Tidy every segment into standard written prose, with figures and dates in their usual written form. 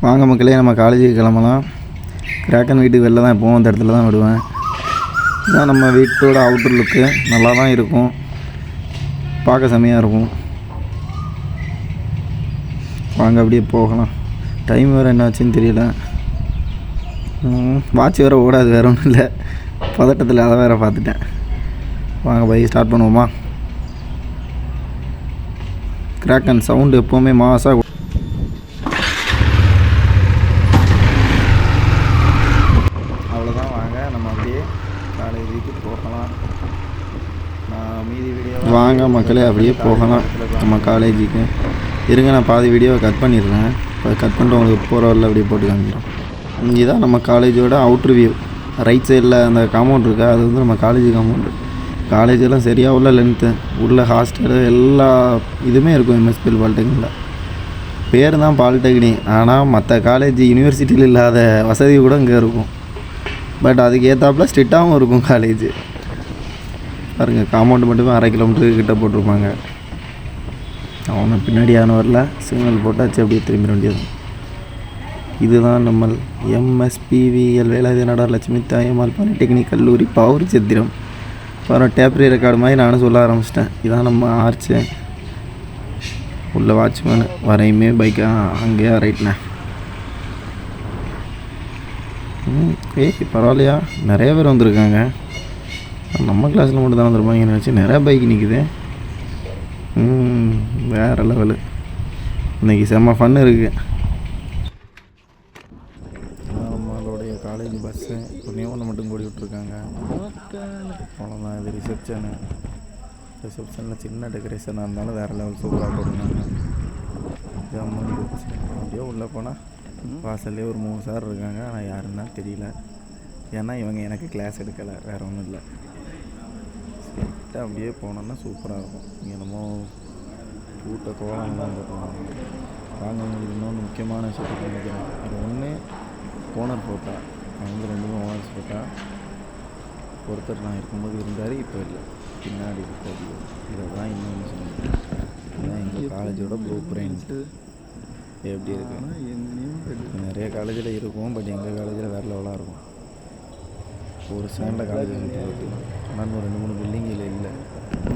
வாங்க மக்களே, நம்ம காலேஜுக்கு கிளம்பலாம். கிராக்கன் வீட்டுக்கு வெளில தான் எப்போவும் அந்த இடத்துல தான் விடுவேன். இதுதான் நம்ம வீட்டோட அவுட்டர் லுக்கு. நல்லா தான் இருக்கும், பார்க்க செம்மையாக இருக்கும். வாங்க அப்படியே போகலாம். டைம் வேறு என்னாச்சுன்னு தெரியல. வாட்ச் வேறு ஓடாது, வேறு ஒன்றும் இல்லை. பதட்டத்தில் அதை வேறு பார்த்துட்டேன். வாங்க பைக் ஸ்டார்ட் பண்ணுவோமா. கிராக்கன் சவுண்டு எப்போவுமே மாசாக. அவ்வளோதான், வாங்க நம்ம அப்படியே காலேஜுக்கு போகலாம். நான் மீதி வீடியோ வாங்க மக்களே அப்படியே போகலாம் நம்ம காலேஜுக்கு. இருங்க, நான் பாதி வீடியோவை கட் பண்ணிடுறேன். இப்போ கட் பண்ணிட்டு உங்களுக்கு போகிற வரல அப்படியே போட்டு காமிக்கிறோம். இங்கே தான் நம்ம காலேஜோட அவுட்ரு வியூ. ரைட் சைடில் அந்த காம்பவுண்ட் இருக்கா, அது வந்து நம்ம காலேஜ் காம்பவுண்டு. காலேஜெல்லாம் சரியாக உள்ள லென்த்து, உள்ள ஹாஸ்டலு எல்லா இதுவுமே இருக்கும். எம்எஸ்பிஎல் பாலிடெக்னிக்கில் பேர் தான் பாலிடெக்னிக், ஆனால் மற்ற காலேஜ் யூனிவர்சிட்டியில் இல்லாத வசதி கூட இங்கே இருக்கும். பட் அதுக்கு ஏற்றாப்புல ஸ்ட்ரிக்டாகவும் இருக்கும் காலேஜ். பாருங்கள், காம்பவுண்டு மட்டுமே 1/2 கிலோமீட்டருக்கு கிட்ட போட்டிருப்பாங்க. அவனை பின்னாடி யாரும் வரல, சிக்னல் போட்டாச்சு, அப்படியே திரும்ப வேண்டியது. இதுதான் நம்ம எம்எஸ்பிவிஎல் வேலாயுத நாடார் லட்சுமி தாயம்மாள் பாலிடெக்னிக் கல்லூரி பவர் சித்திரம். அப்புறம் டேப்ரி ரெக்கார்டு மாதிரி நானும் சொல்ல ஆரம்பிச்சிட்டேன். இதான் நம்ம ஆர்ச்சு. உள்ள வாட்ச்மேனு வரையுமே பைக்கா அங்கேயா ரைட்ண்ணே. பரவாயில்லையா, நிறைய பேர் வந்திருக்காங்க. நம்ம கிளாஸில் மட்டும் தான் வந்திருப்பாங்கன்னு நினச்சி நிறையா பைக் நிற்குது. வேறு லெவலு. இன்றைக்கி செம்ம ஃபன்னு இருக்குது. நம்மளுடைய காலேஜ் பஸ்ஸு ஒன்றே ஒன்று மட்டும் கூடி விட்ருக்காங்க. அவ்வளோதான். இது ரிசப்ஷனில் சின்ன டெக்கரேஷனாக இருந்தாலும் வேறு லெவல் சூப்பராக போட்டுருந்தாங்க. அப்படியே உள்ளே போனால் வாசல்லே ஒரு 3 சார் இருக்காங்க. ஆனால் யாருன்னா தெரியல, ஏன்னா இவங்க எனக்கு கிளாஸ் எடுக்கலை, வேறு ஒன்றும் இல்லை. ஸ்ட்ரெயிட்டாக அப்படியே போனோன்னா சூப்பராக இருக்கும். இங்கே நம்ம கூட்ட கோலம்லாம் போட்டுருவாங்க. வாங்க, உங்களுக்கு இன்னொன்று முக்கியமான விஷயத்தை நினைக்கிறேன். இது ஒன்று ஓனர் ஃபோட்டோ. அவங்க 2 ஓனர்ஸ் ஃபோட்டோ. ஒருத்தர் நான் இருக்கும்போது இருந்தார், இப்போ இல்லை, பின்னாடி இருக்காது. இதை தான் இன்னொன்று சொல்லியிருக்கேன். இதுதான் எங்கள் காலேஜோட ப்ளூ பிரிண்ட்டு எப்படி இருக்குன்னா, நிறைய காலேஜில் இருக்கும், பட் எங்கள் காலேஜில் வேறு லெவலாக இருக்கும். ஒரு ஸ்டாண்டில் காலேஜ் இருக்குது, ஆனால் ஒரு 2-3 பில்டிங்கில் இல்லை,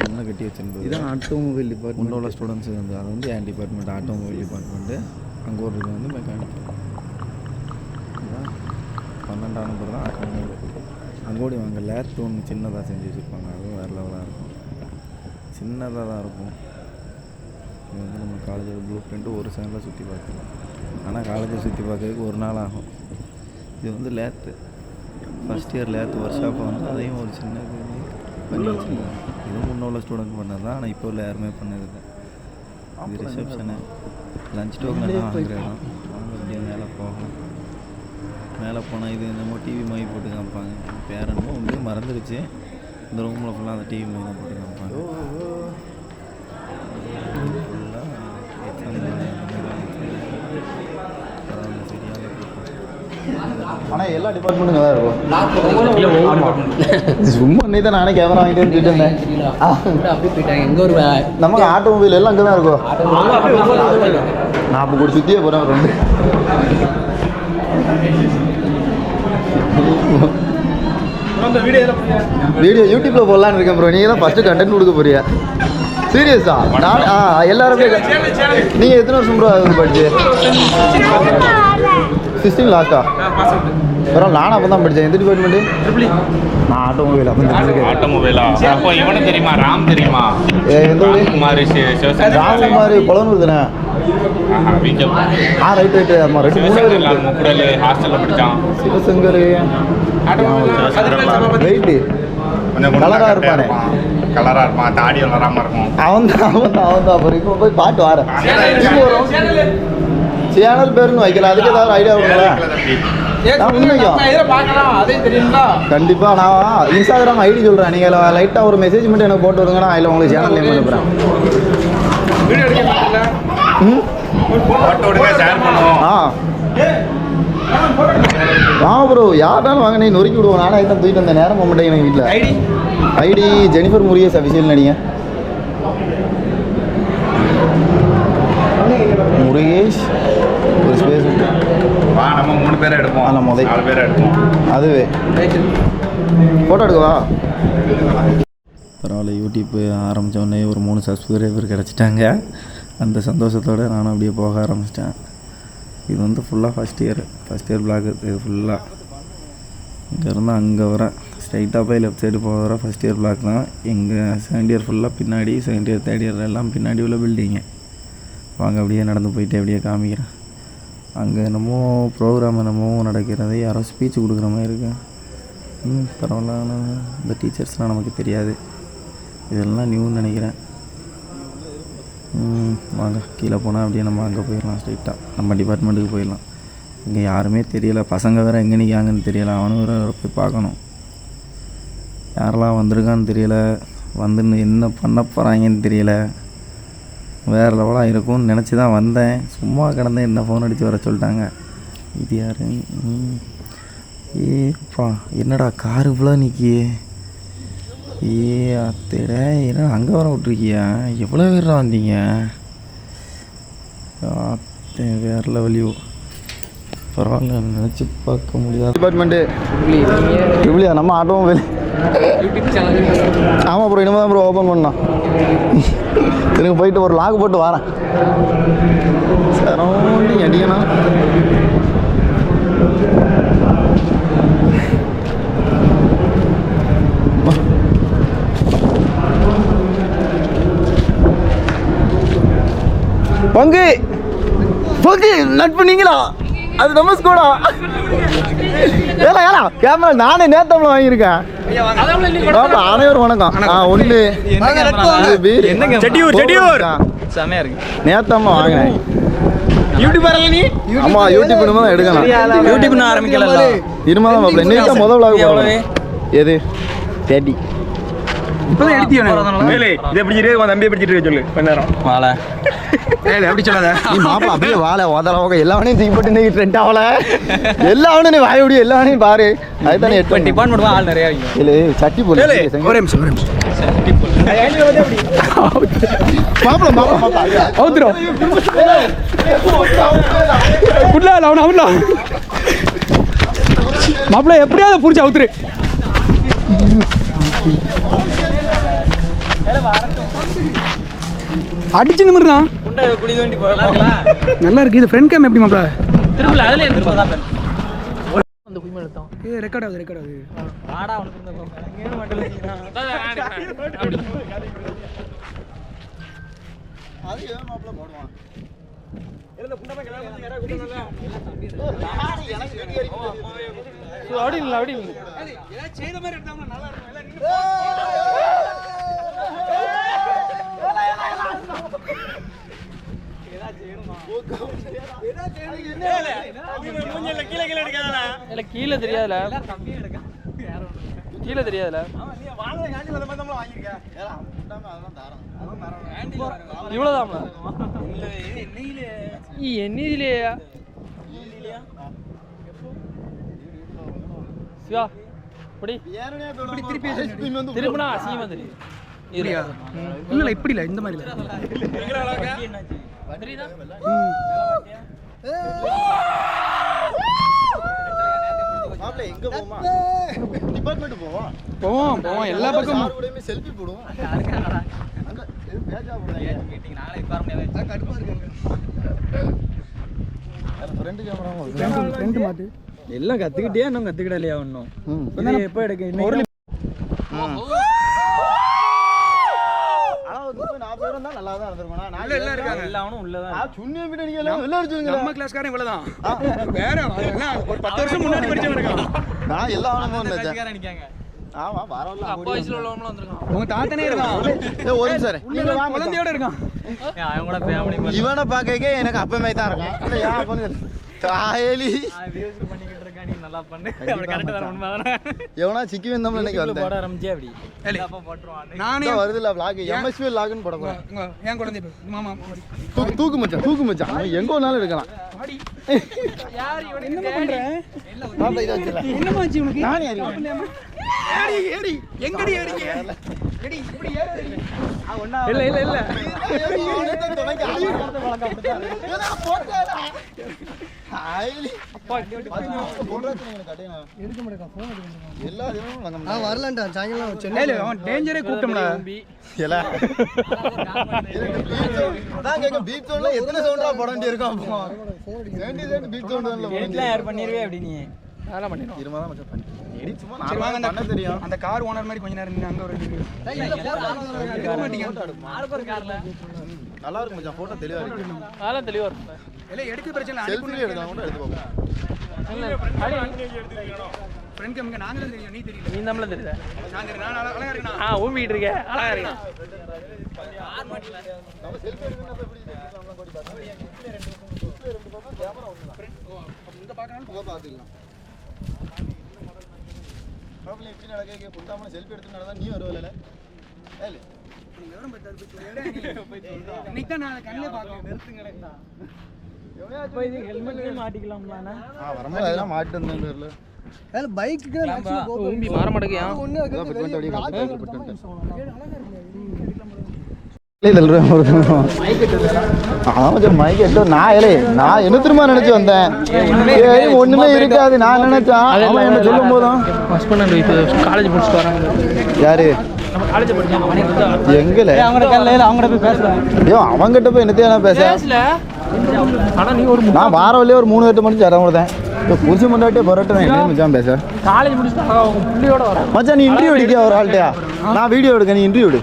ஒன்று கட்டி வச்சுருந்தது. இதான் ஆட்டோமொபைல் டிபார்ட்மெண்ட் உள்ள ஸ்டூடெண்ட்ஸு வந்து, அது வந்து என் டிபார்ட்மெண்ட் ஆட்டோமொபைல் டிபார்ட்மெண்ட்டு. அங்கே ஒரு இது வந்து மெக்கானிக்கல். இதுதான் 12ஆம் நம்பர் தான் ஆட்டோமொபைல். அங்கோடி வாங்க லேத் ஒன்று சின்னதாக செஞ்சு வச்சுருப்பாங்க, அதுவும் வேறு லெவலாக இருக்கும். சின்னதாக தான் இருக்கும். இது வந்து நம்ம காலேஜோட ப்ளூ பிரிண்ட்டு ஒரு சேனலில் சுற்றி பார்க்கலாம். ஆனால் காலேஜை சுற்றி பார்க்கறதுக்கு ஒரு நாள் ஆகும். இது வந்து லேத்து ஃபஸ்ட் இயர் லேத்து ஒர்க் ஷாப்பை வந்து அதையும் ஒரு சின்ன பண்ணி வச்சுருக்காங்க. இதுவும் முன்னே ஸ்டூடெண்ட் பண்ணது தான், ஆனால் இப்போ உள்ள யாருமே பண்ணதில்லை. இது ரிசப்ஷனு, லஞ்ச் டோக்கன் தான் வாங்குற இடம். அவங்க அப்படியே மேலே போகலாம். மேலே போனால் இது என்னமோ டிவி மாதிரி போட்டு காமிப்பாங்க. பேர் என்னமோ ஒன்று மறந்துடுச்சு. இந்த ரூமில் ஃபுல்லாக அந்த டிவி மாதிரி தான் போட்டு காமிப்பாங்க. ஆனால் எல்லா டிபார்ட்மெண்ட்டுங்க தான் இருக்கும். சும்மா நீ தான் நானே கேமரா வாங்கிட்டு வந்துட்டு இருந்தேன். அப்படியே போயிட்டாங்க. எங்கே ஒரு நமக்கு ஆட்டோமொபைல் எல்லாம் அங்கே தான் இருக்கும். நான் அப்போ கூட சுற்றியே போகிறேன். 2 வீடியோ யூடியூப்பில் போடலான்னு இருக்கேன் ப்ரோ. நீங்கள் தான் ஃபஸ்ட்டு கண்டென்ட் கொடுக்க போறியா? சீரியஸா? நான் எல்லாருமே. நீங்கள் எத்தனை வருஷம் ப்ரோ அது படிச்சு? 16 லாஸ்ட்டா? பரவாயில்ல, நானும் அப்போ தான் படித்தேன். எந்த டிபார்ட்மெண்ட்டு? நான் ஆட்டோமொபைல். ஆட்டோமொபைலா? அப்போ இவனை தெரியுமா? ராம் தெரியுமா? எந்த ஊர்? ராம்குமார் குளனூர் தானே? ரைட். ஆமாம், 2-3 ஹாஸ்டலில் படித்தான். சிவசங்கர் வெயிட்டு கலராக இருப்பானே. கலராக இருப்பான், தாடி வளராமல் இருக்கும். அவன் தான். அப்புறம் இப்போ போய் பாட்டு வரேன். சேனல் பேருன்னு வைக்கலாம், அதுக்கு ஏதாவது ஐடியா வருங்களா? கண்டிப்பாக நான் இன்ஸ்டாகிராம் ஐடி சொல்கிறேன். நீங்கள் லைட்டாக ஒரு மெசேஜ் மட்டும் எனக்கு போட்டு வருங்க, நான் அதில் உங்களுக்கு சேனல் நேம் அனுப்புகிறேன். ப்ரோ, யாருனாலும் வாங்க, நீ நொறுக்கி விடுவோம். நானே தான் தூக்கிட்டு வந்தேன், நேரம் போக மாட்டேங்க எங்கள் வீட்டில். ஐடி ஜெனிஃபர் முருகேஷ் அஃபிஷியல் நடிங்க. முருகேஷ் ஒரு ஸ்பேஸ் 4 பேரை எடுப்போம். அதில் 4 பேரை எடுப்போம். அதுவே ஃபோட்டோ எடுக்கவா? பரவாயில்ல, யூடியூப் ஆரம்பித்தோடனே ஒரு 3 சப்ஸ்கிரைபர் கிடச்சிட்டாங்க. அந்த சந்தோஷத்தோடு நானும் அப்படியே போக ஆரம்பிச்சிட்டேன். இது வந்து ஃபுல்லாக ஃபஸ்ட் இயர் பிளாக். இது ஃபுல்லாக இங்கேருந்து அங்கே வர ஸ்ட்ரைட்டாக போய் லெஃப்ட் சைடு போக வர ஃபஸ்ட் இயர் பிளாக் தான். எங்கள் செகண்ட் இயர் ஃபுல்லாக பின்னாடி, செகண்ட் இயர் தேர்ட் இயர் எல்லாம் பின்னாடி உள்ள பில்டிங்கு. வாங்க அப்படியே நடந்து போயிட்டு அப்படியே காமிக்கிறேன். அங்கே என்னமோ ப்ரோக்ராம் என்னமோ நடக்கிறது, யாரோ ஸ்பீச் கொடுக்குற மாதிரி இருக்கு. பரவாயில்ல, இந்த டீச்சர்ஸ்லாம் நமக்கு தெரியாது, இதெல்லாம் நியூன்னு நினைக்கிறேன். வாங்க கீழே போனால் அப்படியே நம்ம அங்கே போயிடலாம், ஸ்ட்ரைட்டாக நம்ம டிபார்ட்மெண்ட்டுக்கு போயிடலாம். இங்கே யாருமே தெரியலை, பசங்க வேறு எங்கே நிற்காங்கன்னு தெரியலை. அவனும் வேறு போய் பார்க்கணும், யாரெல்லாம் வந்திருக்கான்னு தெரியலை, வந்து என்ன பண்ண போகிறாங்கன்னு தெரியல. வேறு லெவலாக இருக்கும்னு நினச்சி தான் வந்தேன். சும்மா கிடந்தேன், என்ன ஃபோன் அடித்து வர சொல்லிட்டாங்க. இது யார்? ஏப்பா என்னடா காரு ஃபுல்லாக நிற்கியே. அத்தேட என்ன அங்கே வர விட்ருக்கியா? எவ்வளோ பேர் வந்தீங்க? அத்தை வேறு லெவலியோ. பரவாயில்ல, நினச்சி பார்க்க முடியாது. டிபார்ட்மெண்ட்டு இப்படியா? நம்ம ஆட்டோமொபைல். ஆமாம் ப்ரோ, இனிமேல் தான் ப்ரோ ஓப்பன் பண்ணோம். எனக்கு போயிட்டு ஒரு லாக் போட்டு வரேன். சரௌண்டிங் அடிக்கணும். பங்கு பங்கு நட்பு நீங்களா? அது நம்ம ஸ்கூடா? ஏலா கேமரா நானே நேத்தம்ல வாங்கியிருக்கேன். அனைவரும் வணக்கம். ஒன்று செமையா இருக்கு. நேத்தம்மா வாங்கினேன். யூடியூப் வரல நீ? ஆமா, யூடியூப் இனிமே தான் எடுக்கணும். யூடியூப் நான் ஆரம்பிக்கல, இனிமே தான் மாப்பிள்ள. இன்னைக்கு தான் முதல் vlog போடுறேன். எது 30 இப்போதான் எடுத்தியோனே. மேலே இதை பிடிச்சிட்டு உன் தம்பியை பிடிச்சிட்டு சொல்லு கொஞ்ச நேரம். வாழை அப்படி சொல்லாத நீ மாப்பிள்ள. அப்படியே வாழை ஓதளவுக்கு எல்லாவனையும் தூக்கி போட்டு இன்னைக்கு ட்ரெண்ட் ஆகல. எல்லாவனும் நீ வாய முடியும், எல்லாவனையும் பாரு. அதுதானே டிபார்ட்மெண்ட் ஆள் நிறையா இல்லை. சட்டி போல ஒரே நிமிஷம் மாப்பிள்ள மாப்பிள்ள அவுத்துரும் மாப்பிள்ள எப்படியாவது பிடிச்சி அவுத்துரு. அடிச்சு நிமிர்றான். நல்லா இருக்கு. இது ஃப்ரண்ட் கேம் எப்படி மாப்ள? திரும்ப அதுல எடுத்து அந்த குயிம எடுத்தோம். ரெக்கார்ட் ஆகுது. ஆடா அவனுக்கு இந்த கேம் மட்டும் அப்படி அது ஏன் மாப்ள போடுவான்? இருந்த புண்டமா கலர் வந்து யாரா கூட்டறல. எனக்கு வீடியோ அடிக்குது. அப்படி இல்ல ஏதா செய்த மாதிரி எடுத்தாங்க நல்லா இருக்கும். கீழே தெரியாதுல, கீழே தெரியாதுல. இவ்வளவுதான் என்னையிலேயா சிவா இப்படி திருப்பினா அசிங்கமா தெரியும். இல்ல இப்படி இல்ல, இந்த மாதிரி போவோம் எல்லா பக்கமும் செல்ஃபி போடுவோம். எல்லாம் கத்துக்கிட்டே இன்னும் கத்துக்கிடலையா ஒன்னும் எப்ப எடுக்க நம்ம கிளாஸ்காரன் இவ்வளவுதான். வேற ஒரு 10 வருஷம் முன்னாடி படிச்சவன் இருக்கான். நான் எல்லா உங்க தாத்தனே இருக்கான். குழந்தையோட இருக்கான். இவனை பாக்க எனக்கு அப்பமே தான் இருக்கான். எவனா சிக்கி வந்தோம்ல இன்னைக்கு வந்து போட ஆரம்பிச்சே அப்படி நானே வருதுல vlog MSV vlogனு போட போறேன். ஏன் குழந்தை மாமா தூக்கு மச்சான் அவன் எங்க வேணாலும் எடுக்கலாம். யார் இவன் என்ன பண்ற? மாப்ள இதாச்சுல என்னமாச்சு உனக்கு? நானே ஏடி எங்கடி ஏறிங்க? ஏடி இப்படி ஏறு. இல்ல அவனே தான் துணைக்கு ஆளு வளக்க அப்படிதான். ஏடா போடா. வரலான்டா சாயங்காலம் சென்னையில அவன் டேஞ்சரே கூப்பிட்டோம்டா அதான் கேட்க பீப் சவுண்ட்ல எத்தனை சவுண்டா போட வேண்டி இருக்கும் பீப் சவுண்ட் யார் பண்ணிருவே அப்படி நீ அதெல்லாம் பண்ணிடுவோம் இருமா தான் மச்சான் பண்ணி சும்மா நான் வாங்க பண்ண தெரியும் அந்த கார் ஓனர் மாதிரி கொஞ்ச நேரம் நின்னு அங்க ஒரு நல்லா இருக்கும் மச்சான் போட்டோ தெளிவா இருக்கு அதெல்லாம் தெளிவா இருக்கும் எல்லாம் எடுக்க பிரச்சனை செல்ஃபி எடுக்கலாம் கூட எடுத்து போங்க ஃப்ரெண்ட் கேம்ங்க நாங்க தான் தெரியும் நீ தெரியல நீ நம்மள தெரியல நான் அழகா இருக்கேனா ஊம்பிட்டு இருக்க அழகா இருக்கேனா கார் மாட்டல நம்ம செல்ஃபி எடுக்கணும் எப்படி எடுக்கலாம் கோடி பாத்து ரெண்டு பக்கம் கேமரா ஒண்ணு இந்த பார்க்கணும் போக பாத்துக்கலாம் ப்ராப்ளம் எப்படி நடக்கே புண்டாம செல்ஃபி எடுத்துனால தான் நீ வரவல ஏலே நீ எவரும் பத்தாது போய் சொல்றா இன்னைக்கு தான் நான் கண்ணே பார்க்கறேன் நிறுத்துங்கடா போய் ஹெல்மெட் மாட்டிக்கலாம்லானா வரமா அதெல்லாம் மாட்டி வந்தேன்ல ஏல பைக்குக்கு மேக்ஸிமம் போக ஊம்பி மாற மாட்டேங்க ஒண்ணு அப்படியே காத்து நான் என்ன திரும்ப நினைச்சு வந்தேன் ஒண்ணுமே இருக்காது நான் நினைச்சேன் அவன் என்ன சொல்லும் போதும் காலேஜ் முடிச்சுட்டு வராங்க யாரு எங்கல அவங்கிட்ட போய் என்னத்தையா பேச நான் வார வழியே ஒரு 3 மணி சேரம் கொடுத்தேன் புரிச்சு முன்னாடியே பரட்டும் என்ன மச்சான் பேச காலேஜ் முடிச்சுட்டு மச்சான் நீ இன்டர்வியூ எடுக்க ஒரு ஆள்கிட்டயா நான் வீடியோ எடுக்க நீ இன்டர்வியூ எடு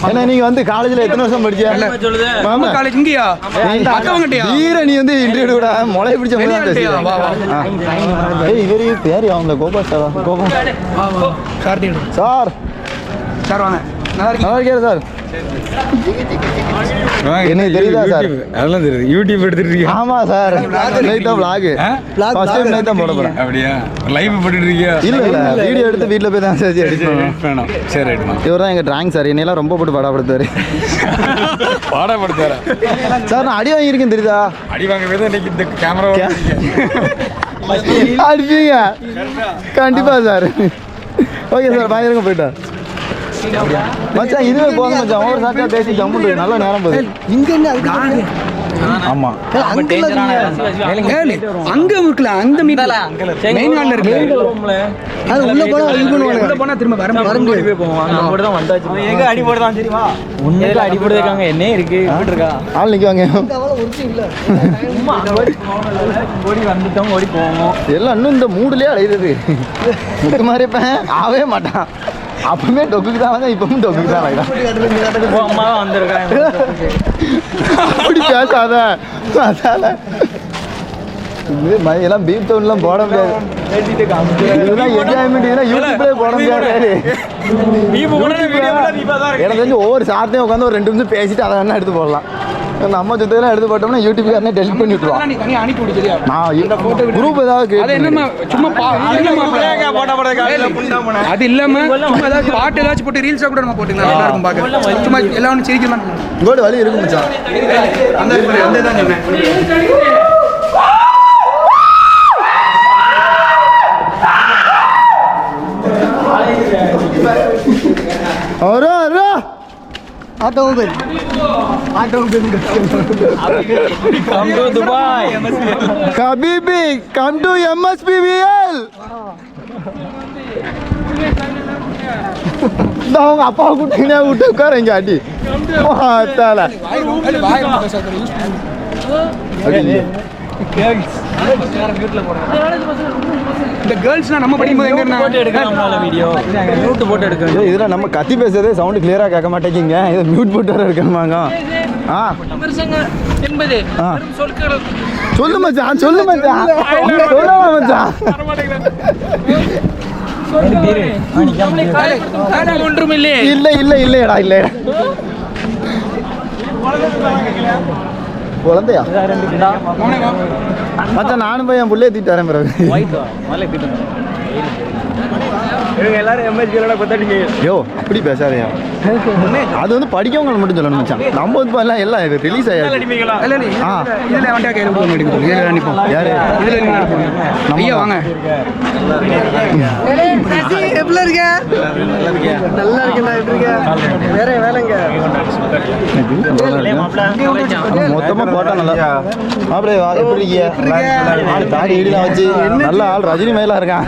ஏன்னா நீங்க வந்து காலேஜ்ல எத்தனை வருஷம் படிச்சீங்க மாமா காலேஜ் இங்கயா வீர நீ வந்து இன்டர்வியூ கூட முளை பிடிச்ச மாதிரி ஏய் இவரே பேர் அவங்க Gopal sir Gopal sir sir வாங்க நல்லா இருக்கீங்க சார் எனக்கு தெரியுதா சார் அதெல்லாம் தெரியுது யூடியூப் எடுத்துட்டு இருக்கீங்க ஆமா சார் லைட்டா vlog ஃபர்ஸ்ட் டைம் லைட்டா போட போறேன் அப்படியே லைவ் போட்டுட்டு இருக்கீங்க இல்ல வீடியோ எடுத்து வீட்ல போய் தான் சார் எடிட் பண்ணனும் சரி ரைட் இவர் தான் எங்க டிராயிங் சார் என்னையெல்லாம் ரொம்ப போட்டு பாடப்படுத்தாரு சார் நான் அடி வாங்கி இருக்கேன் தெரியுதா அடி வாங்கவே தான் இன்னைக்கு இந்த கேமரா அடிப்பீங்க கண்டிப்பா சார் ஓகே சார் பாயிருங்க போயிட்டா மச்சான் இதுவே போதும் மச்சான் ஓவர் சாட்டா பேசி ஜம்முண்டு நல்ல நேரம் போகுது இங்க என்ன ஆமா அங்க இருக்குல அந்த மீட்ல மெயின் ஹால்ல இருக்கு அது உள்ள போனா இது பண்ணுவாங்க உள்ள போனா திரும்ப வர முடியாது போவாங்க நம்ம கூட தான் வந்தாச்சு எங்க அடி போடுதான் தெரியுமா உன்னையில அடி போடுறதுக்காங்க என்ன இருக்கு எப்படி இருக்கா ஆள் நிக்குவாங்க அவள ஒருத்தி இல்ல சும்மா ஓடி வந்துட்டோம் ஓடி போவோம் எல்லாம் இன்னும் இந்த மூடுலயே அலையுது முக்கு மாதிரி ஆவே மாட்டான் அப்பவுமே டொக்குக்கு தான் வந்து இப்பவும் டொக்குக்கு தான் வைக்கிறான் அம்மா தான் வந்திருக்காங்க அப்படி பேசாத அதால எல்லாம் பீப் டவுன்லாம் போட முடியாது இதெல்லாம் என்ஜாய்மெண்ட் இதெல்லாம் யூடியூப்ல போட முடியாது எனக்கு தெரிஞ்சு ஒவ்வொரு சாத்தையும் உட்காந்து ஒரு 2 நிமிஷம் பேசிட்டு அதை வேணா எடுத்து போடலாம் நம்ம சுத்தலாம் எடுத்து போட்டோம்னா யூடியூப்காரனே டெலிட் பண்ணி விட்டுருவான் நான் குரூப் ஏதாவது அது இல்லாம பாட்டு ஏதாச்சும் போட்டு ரீல்ஸா கூட நம்ம போட்டுக்கலாம் எல்லாருக்கும் பார்க்க சும்மா எல்லாம் சிரிக்கலாம் இங்கோட வழி இருக்கு மச்சான் அந்த தான் சொன்னேன் अरे अरे आता हूँ भाई come to Dubai Habibi come to MSPBL dong apa aku tinggal udah keren jadi wah taala இந்த கேர்ள்ஸ்லாம் நம்ம படிக்கும்போது எங்க போட்டோ எடுக்கலாம்ல வீடியோ மியூட் போட்டு எடுக்கணும் இதெல்லாம் நம்ம கத்தி பேசுறதே சவுண்ட் கிளியரா கேட்க மாட்டேங்கீங்க இத மியூட் போட்டு வர இருக்கமாங்க விமர்சங்க என்பது சொற்கள் சொல்லு மச்சான் சொல்லு மச்சான் சொல்லுமா மச்சான் ஒன்றும் இல்ல இல்ல இல்ல இல்லடா இல்ல குழந்தையா மச்சான் நானும் போய் என் புள்ளைய தீட்டு வரேன் பிறகு எல்லாரும் எம்எஸ்பியோட கொத்தாடிங்க யோ அப்படி பேசாதயா அது வந்து படிக்கவங்க மட்டும் சொல்லணும் மச்சான் நம்ம வந்து எல்லாம் எல்லாம் ரிலீஸ் ஆயாச்சு இதுல வண்டியா கையில போக மாட்டேங்குது இதுல நிப்போம் யாரு இதுல ஐயா வாங்க எப்படி இருக்க? நல்லா இருக்கேன்டா, எப்படி இருக்க? வேற வேலைங்க. மொத்தமாக போட்டால் நல்லா அப்படியே எப்படி இருக்கீங்க? ஆள் தாடி ஈடுலாம் வச்சு நல்ல ஆள் ரஜினி மேலாம் இருக்கான்.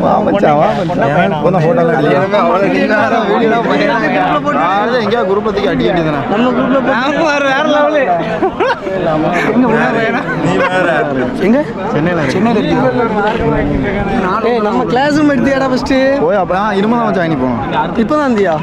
வா மச்சான், வா மச்சான். போன ஃபோட்டோலாம் எங்கேயா குரூப்பத்துக்கு அடி அடிதானே நம்ம குரூப்ல வேற லெவலு. எங்க சென்னையில் நம்ம கிளாஸ் ரூம் எடுத்தியாடா ஃபர்ஸ்ட்? போய் அப்போ இருமலாம் வச்சு வாங்கி போவோம். இப்பதான் இருந்தியா?